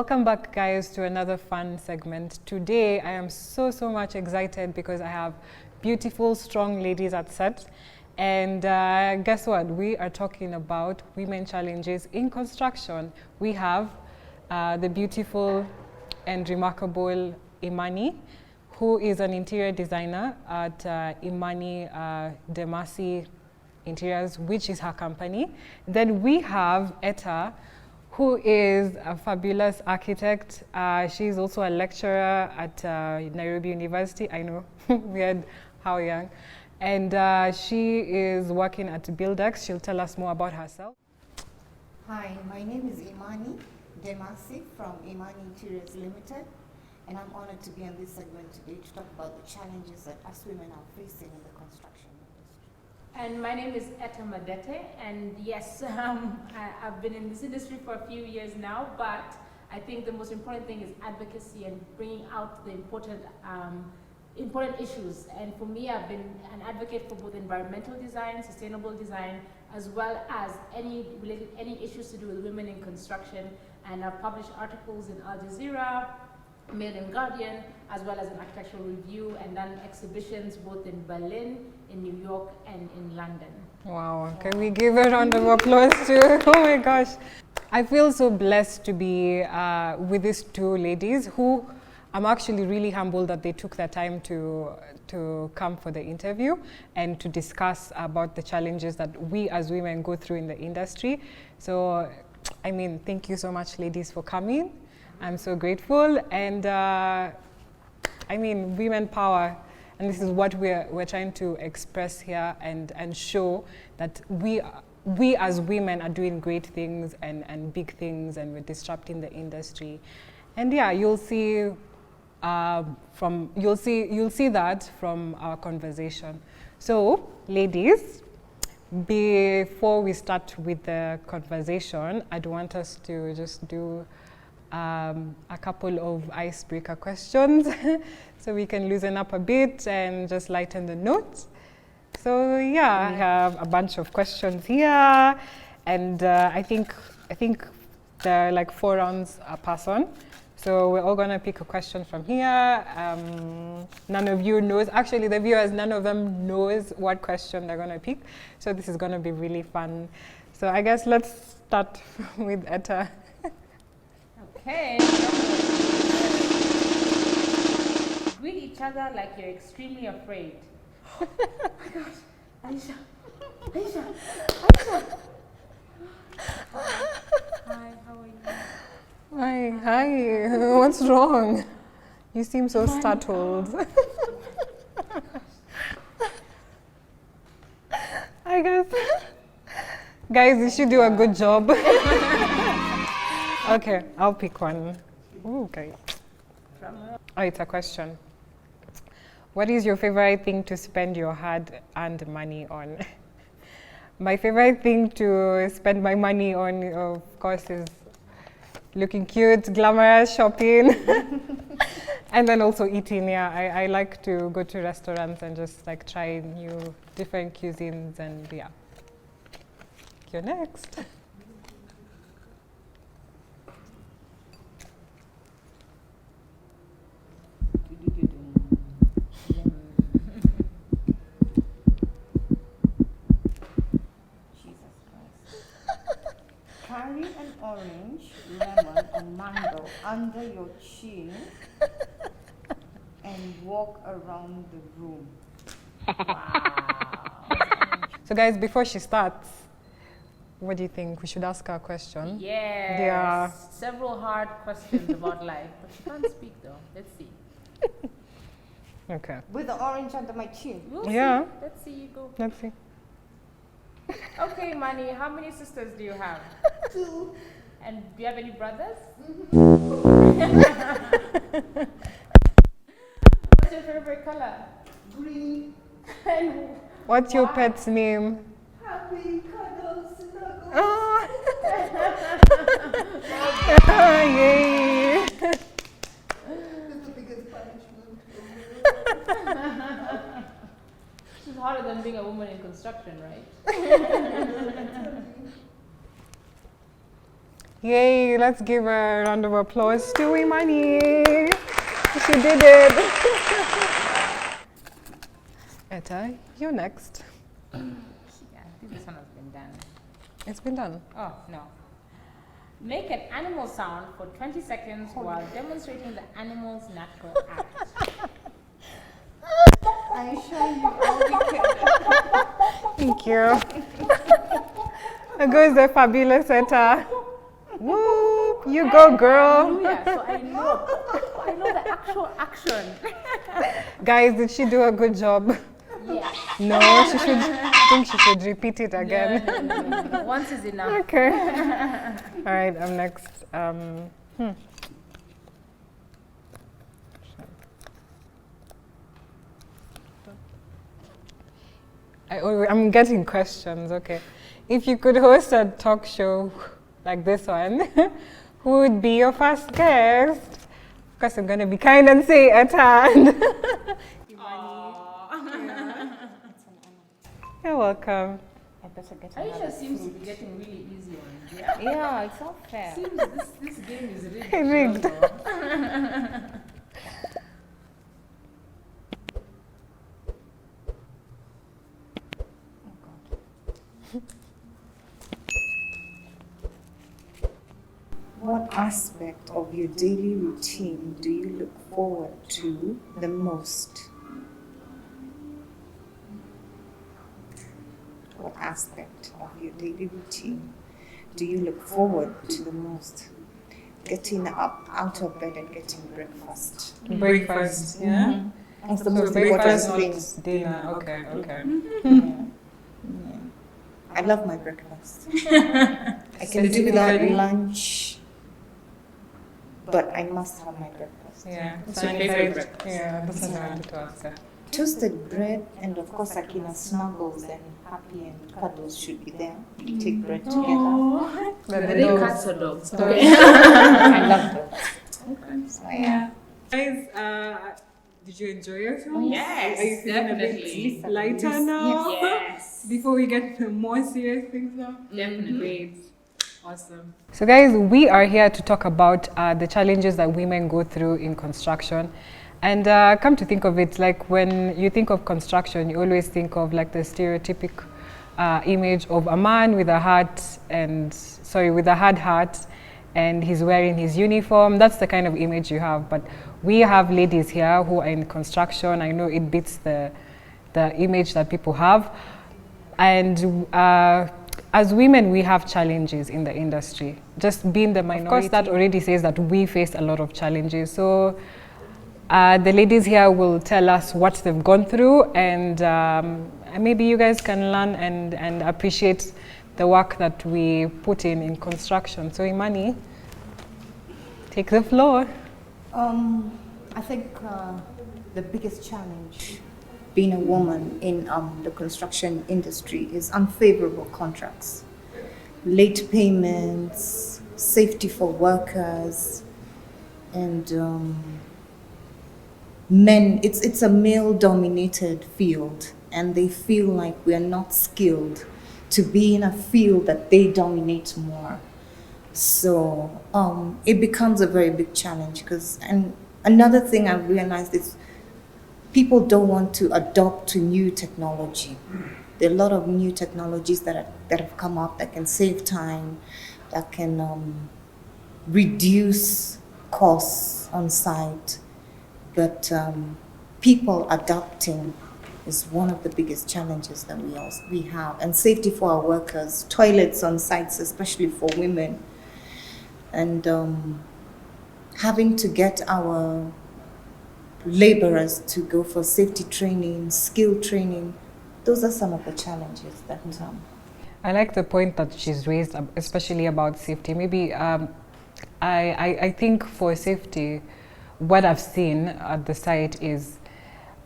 Welcome back, guys, to another fun segment. Today, I am so much excited because I have beautiful, strong ladies at set. And guess what? We are talking about women challenges in construction. We have the beautiful and remarkable Imani, who is an interior designer at Imani Demasi Interiors, which is her company. Then we have Etta, who is a fabulous architect. She's also a lecturer at Nairobi University. I know, weird, how young. And she is working at Buildex. She'll tell us more about herself. Hi, my name is Imani Demasi from Imani Interiors Limited, and I'm honored to be on this segment today to talk about the challenges that us women are facing in the construction industry. And my name is Etta Madete, and yes, I've been in this industry for a few years now, but I think the most important thing is advocacy and bringing out the important issues. And for me, I've been an advocate for both environmental design, sustainable design, as well as any issues to do with women in construction. And I've published articles in Al Jazeera, Mail and Guardian, as well as an architectural review, and done exhibitions both in Berlin, in New York, and in London. Wow, can we give a round of applause to, oh my gosh. I feel so blessed to be with these two ladies who I'm actually really humbled that they took their time to come for the interview and to discuss about the challenges that we as women go through in the industry. So, I mean, thank you so much, ladies, for coming. I'm so grateful, and I mean, women power, and this is what we're trying to express here and show that we as women are doing great things and big things, and we're disrupting the industry. And yeah, you'll see that from our conversation. So, ladies, before we start with the conversation, I'd want us to just do a couple of icebreaker questions so we can loosen up a bit and just lighten the notes. So yeah, I have a bunch of questions here, and I think there are like 4 rounds a person. So we're all gonna pick a question from here. None of you knows, actually the viewers, none of them knows what question they're gonna pick. So this is gonna be really fun. So I guess let's start with Etta. Okay. Greet each other like you're extremely afraid. Oh my gosh. Aisha. Hi, how are you? Hi, what's wrong? You seem so startled. I guess. Guys, you should do a good job. Okay, I'll pick one. Ooh, okay. Oh, it's a question. What is your favorite thing to spend your hard-earned money on? My favorite thing to spend my money on, of course, is looking cute, glamorous, shopping, and then also eating. Yeah, I like to go to restaurants and just like try new, different cuisines, and yeah. You're next. Carry an orange, lemon, and mango under your chin and walk around the room. Wow. So guys, before she starts, what do you think? We should ask her a question. Yes. There are several hard questions about life, but she can't speak though. Let's see. Okay. With the orange under my chin. We'll Yeah. see. Let's see you go. Let's see. Okay, Mani, how many sisters do you have? 2. And do you have any brothers? What's your favorite color? Green. And What's your why? pet's name? Happy cuddles, snuggles. Oh. Yay. That's the biggest punishment. This is harder than being a woman in construction, right? Yay, let's give a round of applause to Imani. She did it. Etta, you're next. Yeah, I think this one has been done. It's been done. Oh, no. Make an animal sound for 20 seconds while demonstrating the animal's natural act. I assure you, I'll be careful. Thank you. There goes the fabulous Etta. Whoop, you go, girl. Yeah, so I know the actual action. Guys, did she do a good job? Yeah. No, I think she should repeat it again. No. Once is enough. Okay. All right, I'm next. I'm getting questions. Okay. If you could host a talk show like this one, who would be your first guest? Of course, I'm going to be kind and say Etta. You're welcome. I better get Aisha seems to be getting really easy ones. Yeah. Yeah, it's not fair. Seems this game is rigged. Rigged. What aspect of your daily routine do you look forward to the most? What aspect of your daily routine do you look forward to the most? Getting up out of bed and getting breakfast. Breakfast, yeah? That's the So most breakfast, important not thing. dinner. Okay, okay. Yeah. I love my breakfast. I can do without lunch, but I must have my breakfast. Yeah. What's your favorite breakfast? Yeah, that's what I wanted to ask her. Toasted bread and of course Akina snuggles and happy and cuddles should be there. We take bread together. But Are the they dogs- cats or dogs? I love dogs. So yeah. Guys, did you enjoy yourself? Yes, Are you feeling definitely. a bit lighter now? Yes, Before we get to more serious things now? definitely. Great. Awesome. So guys, we are here to talk about the challenges that women go through in construction. And come to think of it, like when you think of construction, you always think of like the stereotypic image of a man with a with a hard hat, and he's wearing his uniform. That's the kind of image you have. But we have ladies here who are in construction. I know it beats the image that people have. And as women, we have challenges in the industry. Just being the minority. Of course, that already says that we face a lot of challenges. So the ladies here will tell us what they've gone through, and maybe you guys can learn and appreciate the work that we put in construction. So Imani, take the floor. I think the biggest challenge being a woman in the construction industry is unfavorable contracts, late payments, safety for workers, and men. It's a male-dominated field, and they feel like we are not skilled to be in a field that they dominate more. So it becomes a very big challenge and another thing I realized is people don't want to adopt to new technology. There are a lot of new technologies that have come up that can save time, that can reduce costs on site, but people adapting is one of the biggest challenges that we have. And safety for our workers, toilets on sites, especially for women, and having to get our laborers to go for safety training, skill training. Those are some of the challenges that I like the point that she's raised, especially about safety. Maybe I think for safety, what I've seen at the site is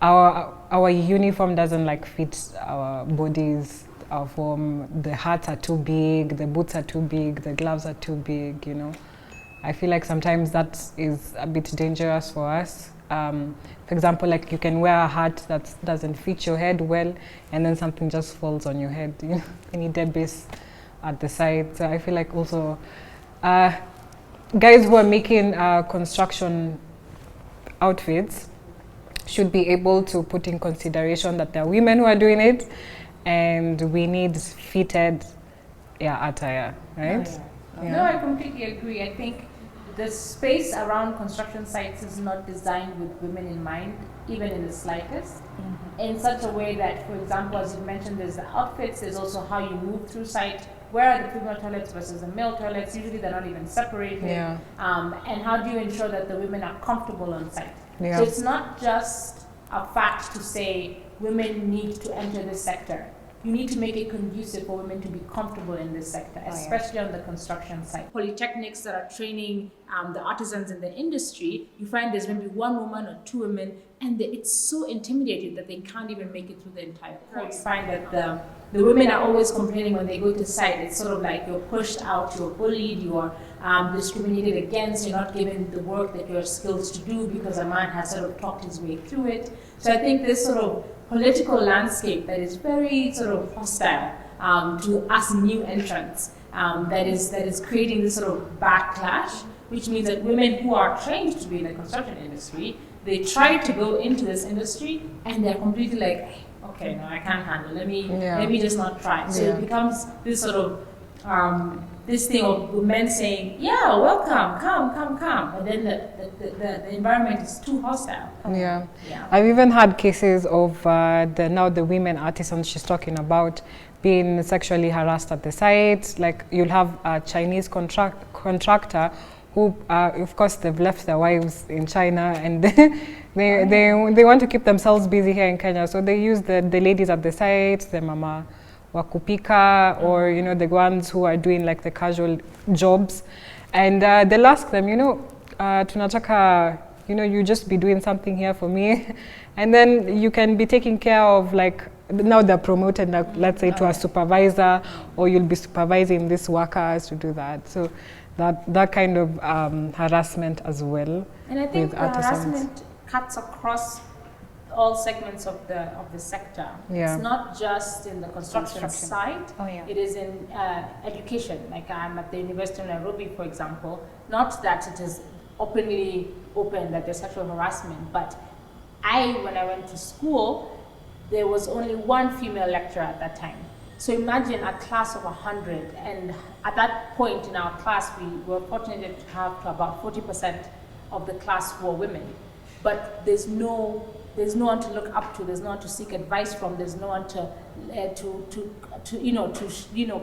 our uniform doesn't like fit our bodies, our form. The hats are too big, the boots are too big, the gloves are too big, you know. I feel like sometimes that is a bit dangerous for us. For example, like you can wear a hat that doesn't fit your head well, and then something just falls on your head, you know, any debris at the side. So I feel like also guys who are making construction outfits should be able to put in consideration that there are women who are doing it, and we need fitted attire, right? No, I completely agree. I think the space around construction sites is not designed with women in mind, even in the slightest, in such a way that, for example, as you mentioned, there's the outfits, there's also how you move through site. Where are the female toilets versus the male toilets? Usually they're not even separated. Yeah. And how do you ensure that the women are comfortable on site? Yeah. So it's not just a fact to say women need to enter this sector. You need to make it conducive for women to be comfortable in this sector, especially on the construction site. Polytechnics that are training the artisans in the industry, you find there's maybe one woman or two women, and it's so intimidating that they can't even make it through the entire course. You find that the women are always complaining when they go to site. It's sort of like you're pushed out, you're bullied, you're discriminated against, you're not given the work that you're skilled to do because a man has sort of talked his way through it. So I think this sort of political landscape that is very sort of hostile to us new entrants, that is creating this sort of backlash, which means that women who are trained to be in the construction industry, they try to go into this industry and they're completely like, okay, no, I can't handle. Let me just not try. So it becomes this sort of this thing of men saying, yeah, welcome, come. But then the environment is too hostile. Yeah. I've even had cases of the women artisans she's talking about being sexually harassed at the site. Like, you'll have a Chinese contractor who, of course, they've left their wives in China, and they want to keep themselves busy here in Kenya. So they use the ladies at the site, the mama wakupika, or the ones who are doing like the casual jobs, and they'll ask them, tunataka, you just be doing something here for me, and then you can be taking care of, like, now they're promoted, like, let's say to a supervisor, or you'll be supervising these workers to do that. So that kind of harassment as well. And I think the harassment cuts across all segments of the sector. Yeah. It's not just in the construction site. It is in education. Like, I'm at the University of Nairobi, for example. Not that it is open that there's sexual harassment, but when I went to school, there was only one female lecturer at that time. So imagine a class of 100, and at that point in our class, we were fortunate to have about 40% of the class who were women. But there's no one to look up to. There's no one to seek advice from. There's no one to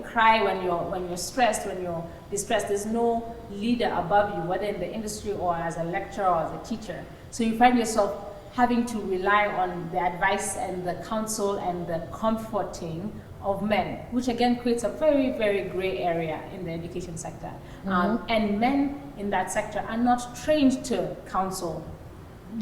cry when you're stressed, when you're distressed. There's no leader above you, whether in the industry or as a lecturer or as a teacher. So you find yourself having to rely on the advice and the counsel and the comforting of men, which again creates a very, very gray area in the education sector. And men in that sector are not trained to counsel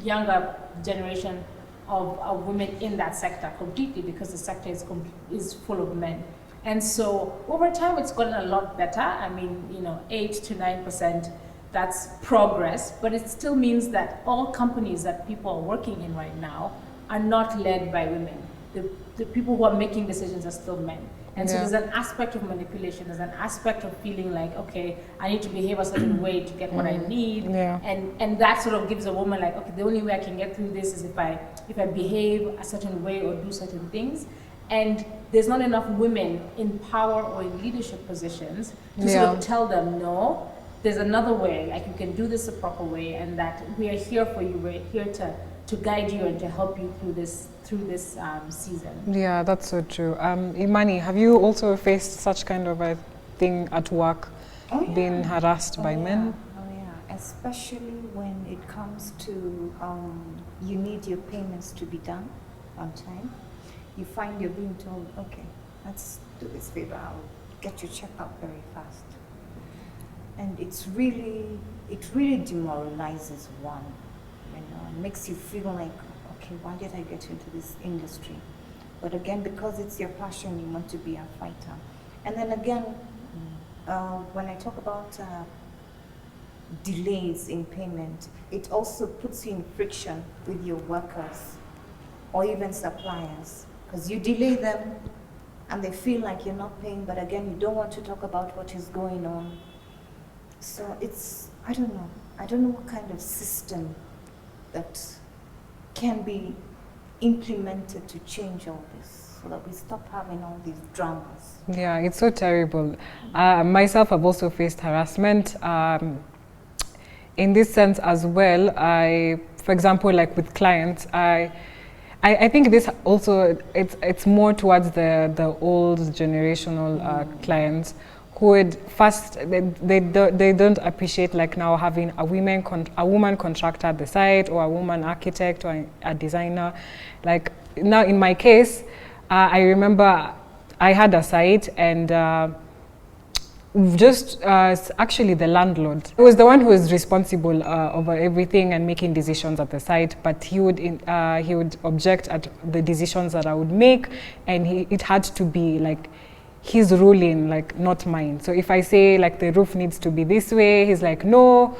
younger generation of women in that sector completely, because the sector is full of men. And so over time it's gotten a lot better. I mean, 8 to 9%, that's progress, but it still means that all companies that people are working in right now are not led by women. The people who are making decisions are still men. And so there's an aspect of manipulation, there's an aspect of feeling like, okay, I need to behave a certain way to get what I need. And that sort of gives a woman like, okay, the only way I can get through this is if I behave a certain way or do certain things. And there's not enough women in power or in leadership positions to sort of tell them, no, there's another way, like you can do this the proper way, and that we are here for you, we're here to guide you and to help you through this season. Yeah, that's so true. Imani, have you also faced such kind of a thing at work, being harassed by men? Especially when it comes to you need your payments to be done on time. You find you're being told, okay, let's do this favor, I'll get your check out very fast. And it really demoralizes one. It makes you feel like, okay, why did I get into this industry? But again, because it's your passion, you want to be a fighter. And then again, when I talk about delays in payment, it also puts you in friction with your workers or even suppliers, because you delay them and they feel like you're not paying, but again, you don't want to talk about what is going on. So I don't know what kind of system that can be implemented to change all this so that we stop having all these dramas. Yeah, it's so terrible. Myself, I've also faced harassment. In this sense as well, for example, like with clients, I think this also, it's more towards the old generational clients who would first, they don't appreciate like now having a woman contractor at the site, or a woman architect, or a designer. Like now in my case, I remember I had a site, and actually the landlord, he was the one who was responsible over everything and making decisions at the site, but he would object at the decisions that I would make, and it had to be like his ruling, like not mine. So if I say like the roof needs to be this way, he's like, no,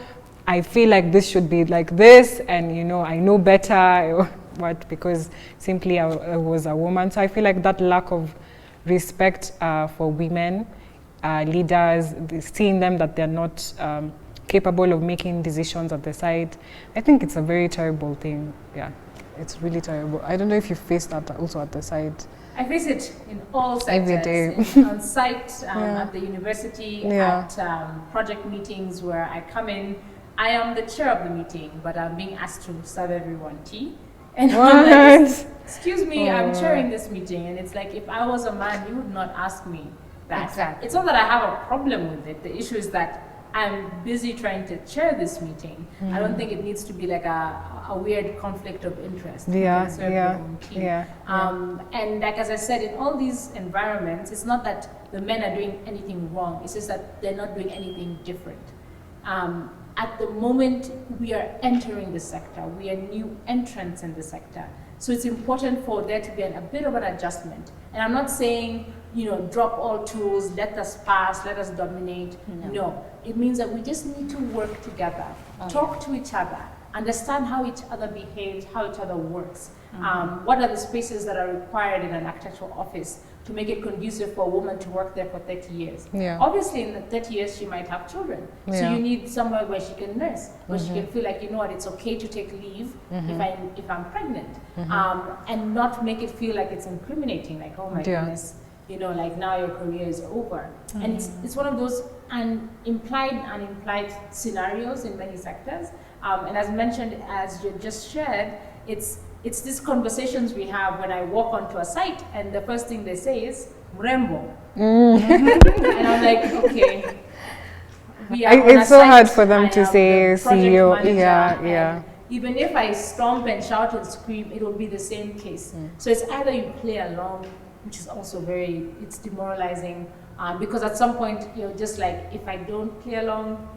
I feel like this should be like this, and you know, I know better. What? Because simply I was a woman. So I feel like that lack of respect for women leaders, seeing them that they're not capable of making decisions at the site, I think it's a very terrible thing. Yeah, it's really terrible. I don't know if you faced that also at the site. I face it in all sectors. Every day. On site, at the university, at project meetings where I come in. I am the chair of the meeting, but I'm being asked to serve everyone tea. And I'm like, excuse me, I'm chairing this meeting. And it's like, if I was a man, you would not ask me that. Exactly. It's not that I have a problem with it. The issue is that I'm busy trying to chair this meeting. I don't think it needs to be like a weird conflict of interest. And like as I said, in all these environments, it's not that the men are doing anything wrong. It's just that they're not doing anything different. At the moment, we are entering the sector. We are new entrants in the sector. So it's important for there to be a bit of an adjustment. And I'm not saying, drop all tools, let us pass, let us dominate. No, it means that we just need to work together, talk to each other, understand how each other behaves, how each other works. What are the spaces that are required in an architectural office to make it conducive for a woman to work there for 30 years. Obviously, in the 30 years, she might have children. So you need somewhere where she can nurse, where she can feel like, it's okay to take leave if I'm pregnant. And not make it feel like it's incriminating, like, oh my goodness, like now your career is over. And it's one of those implied and implied scenarios in many sectors. And as mentioned, as you just shared, it's these conversations we have when I walk onto a site and the first thing they say is, Mrembo. And I'm like, okay. It's so hard for them to say CEO. Yeah. Even if I stomp and shout and scream, it will be the same case. So it's either you play along, which is also it's demoralizing, because at some point you're just like, if I don't play along,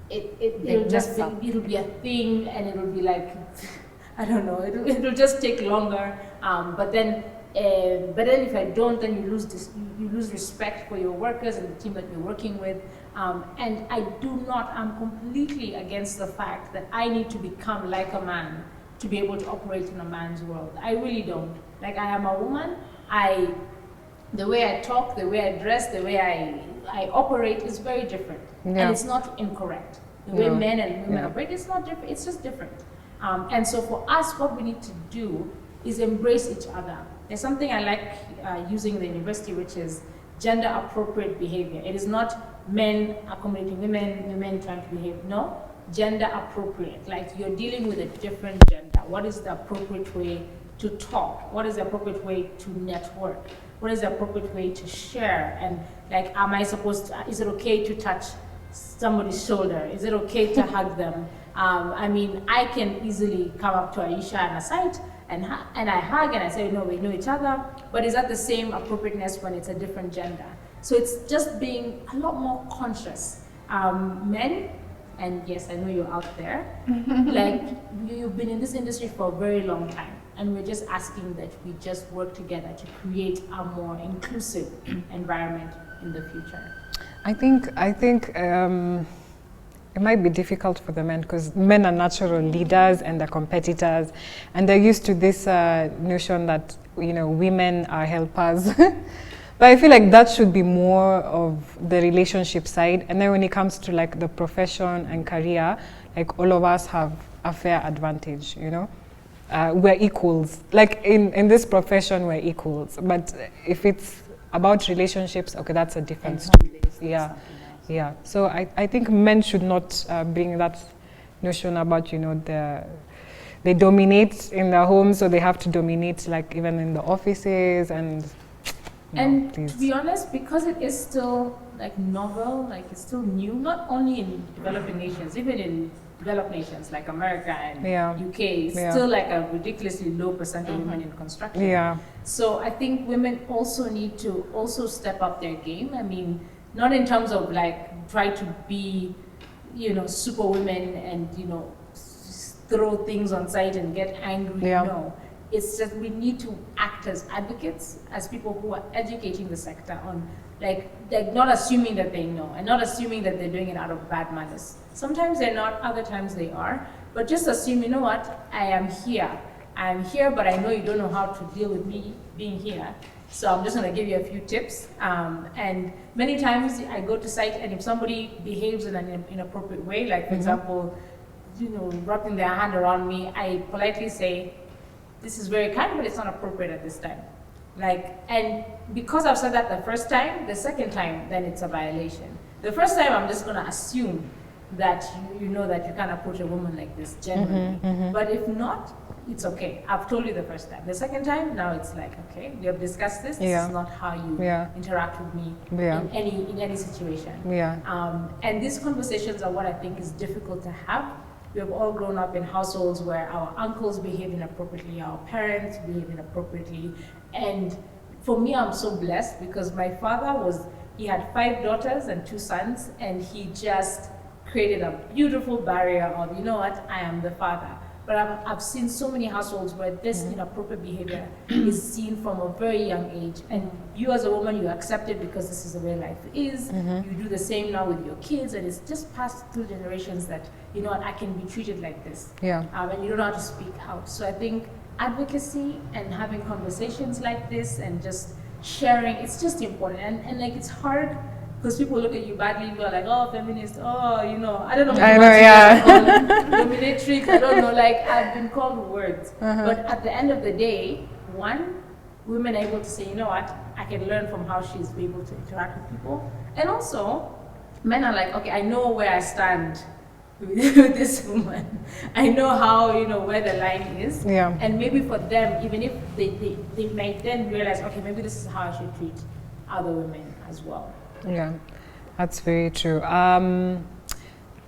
it'll be a thing, and it'll be like, I don't know, it'll just take longer. But then if I don't, then you lose respect for your workers and the team that you're working with. And I'm completely against the fact that I need to become like a man to be able to operate in a man's world. I really don't. Like, I am a woman. The way I talk, the way I dress, the way I operate is very different. And it's not incorrect. The way men and women operate, it's not different, it's just different. And so for us, what we need to do is embrace each other. There's something I like using in the university, which is gender appropriate behavior. It is not men accommodating women, women trying to behave. No, gender appropriate. Like, you're dealing with a different gender. What is the appropriate way to talk? What is the appropriate way to network? What is the appropriate way to share? And like, is it okay to touch somebody's shoulder? Is it okay to hug them? I can easily come up to Aisha on a site and I hug and I say, no, we know each other, but is that the same appropriateness when it's a different gender? So it's just being a lot more conscious. Men, and yes, I know you're out there, like, you've been in this industry for a very long time, and we're just asking that we just work together to create a more inclusive environment in the future. I think it might be difficult for the men, because men are natural leaders and they're competitors, and they're used to this notion that women are helpers. But I feel like that should be more of the relationship side. And then when it comes to like the profession and career, like all of us have a fair advantage, you know? We're equals. Like in this profession, we're equals. But if it's about relationships, okay, that's a different story. Yeah, yeah. So I think men should not bring that notion about, you know, they dominate in their homes, so they have to dominate like even in the offices and. And please. to be honest, because it is still like novel, like it's still new, not only in developing nations, even in developed nations like America and UK, it's still like a ridiculously low percent of women in construction. Yeah. So I think women also need to also step up their game. I mean, not in terms of like try to be, you know, super women and, you know, throw things on site and get angry. No. It's just we need to act as advocates, as people who are educating the sector on, like not assuming that they know and not assuming that they're doing it out of bad manners. Sometimes they're not, other times they are, but just assume, you know what, I am here, but I know you don't know how to deal with me being here. So I'm just gonna give you a few tips. And many times I go to site and if somebody behaves in an inappropriate way, like for example, you know, wrapping their hand around me, I politely say, this is very kind, but it's not appropriate at this time. Like, and because I've said that the first time, the second time, then it's a violation. The first time, I'm just gonna assume that you know that you can't approach a woman like this generally. But if not, it's okay. I've told you the first time. The second time, now it's like, okay, we have discussed this. This is not how you interact with me in any situation. And these conversations are what I think is difficult to have. We have all grown up in households where our uncles behave inappropriately, our parents behave inappropriately. And for me, I'm so blessed because my father he had 5 daughters and 2 sons, and he just created a beautiful barrier of, you know what, I am the father. But I've seen so many households where this inappropriate behavior is seen from a very young age. And you as a woman, you accept it because this is the way life is. You do the same now with your kids, and it's just passed through generations that, you know what, I can be treated like this. And you don't know how to speak out. So I think advocacy and having conversations like this and just sharing, it's just important. And like, it's hard because people look at you badly, you are like, oh, feminist, oh, you know, I don't know. Dominatrix, I don't know, like, I've been called words. But at the end of the day, one, women are able to say, you know what, I can learn from how she's able to interact with people. And also, men are like, okay, I know where I stand with this woman. I know how, you know, where the line is. And maybe for them, even if they might then realize, okay, maybe this is how I should treat other women as well. Yeah, that's very true.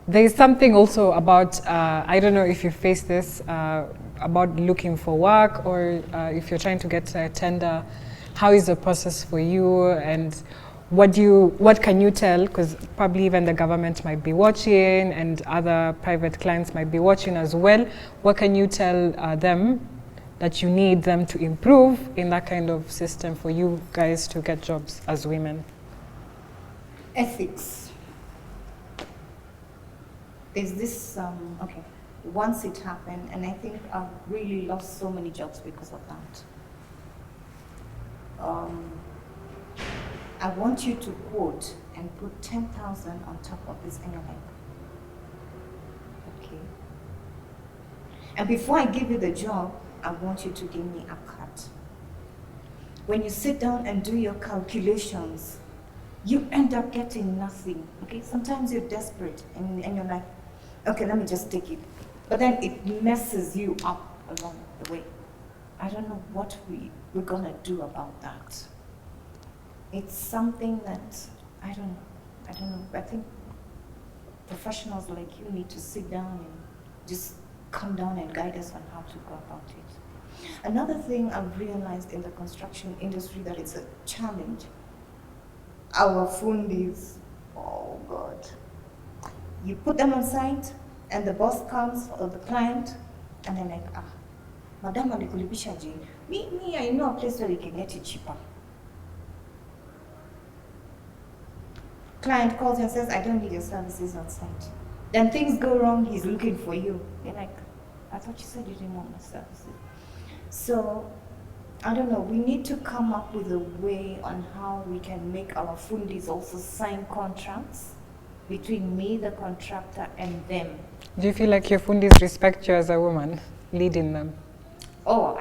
There's something also about, I don't know if you face this, about looking for work or if you're trying to get a tender, how is the process for you and what can you tell, because probably even the government might be watching and other private clients might be watching as well. What can you tell them that you need them to improve in that kind of system for you guys to get jobs as women? Ethics. There's this, once it happened, and I think I've really lost so many jobs because of that. I want you to quote and put 10,000 on top of this, and you're like, okay. And before I give you the job, I want you to give me a cut. When you sit down and do your calculations, you end up getting nothing, okay? Sometimes you're desperate and you're like, okay, let me just take it. But then it messes you up along the way. I don't know what we're gonna do about that. It's something that, I don't know. I think professionals like you need to sit down and just come down and guide us on how to go about it. Another thing I've realized in the construction industry that it's a challenge. Our fundis, oh God. You put them on site and the boss comes or the client and they're like, Madam Alikulibishaji, me, I know a place where we can get it cheaper. Client calls you and says, I don't need your services on site. Then things go wrong, he's looking for you. You're like, I thought you said you didn't want my services. So I don't know, we need to come up with a way on how we can make our fundis also sign contracts between me, the contractor, and them. Do you feel like your fundis respect you as a woman leading them? Oh,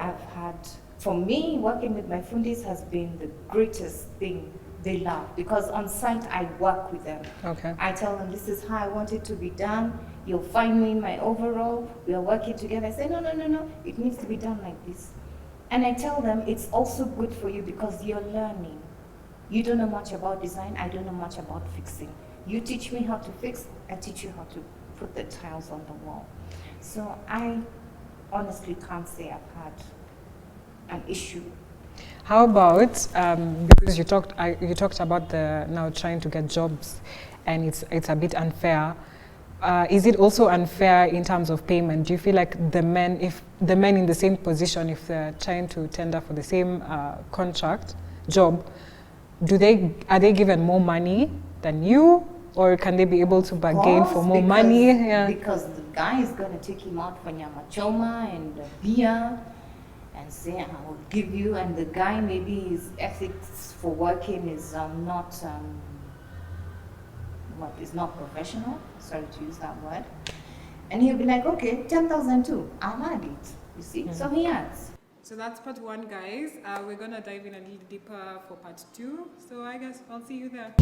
for me, working with my fundis has been the greatest thing they love, because on site I work with them. Okay. I tell them this is how I want it to be done. You'll find me in my overall. We are working together. I say, no, it needs to be done like this. And I tell them it's also good for you because you're learning. You don't know much about design. I don't know much about fixing. You teach me how to fix. I teach you how to put the tiles on the wall. So I honestly can't say I've had an issue. How about because you talked about the now trying to get jobs, and it's a bit unfair. Is it also unfair in terms of payment? Do you feel like if the men in the same position, if they're trying to tender for the same job, are they given more money than you, or can they be able to bargain for more money? Yeah. Because the guy is going to take him out for nyama choma and beer and say, I will give you, and the guy maybe his ethics for working is not professional, sorry to use that word, and he'll be like, okay, 10,000 too, I'll add it, you see, so he adds. So that's part 1, guys. We're gonna dive in a little deeper for part 2, so I guess I'll see you there.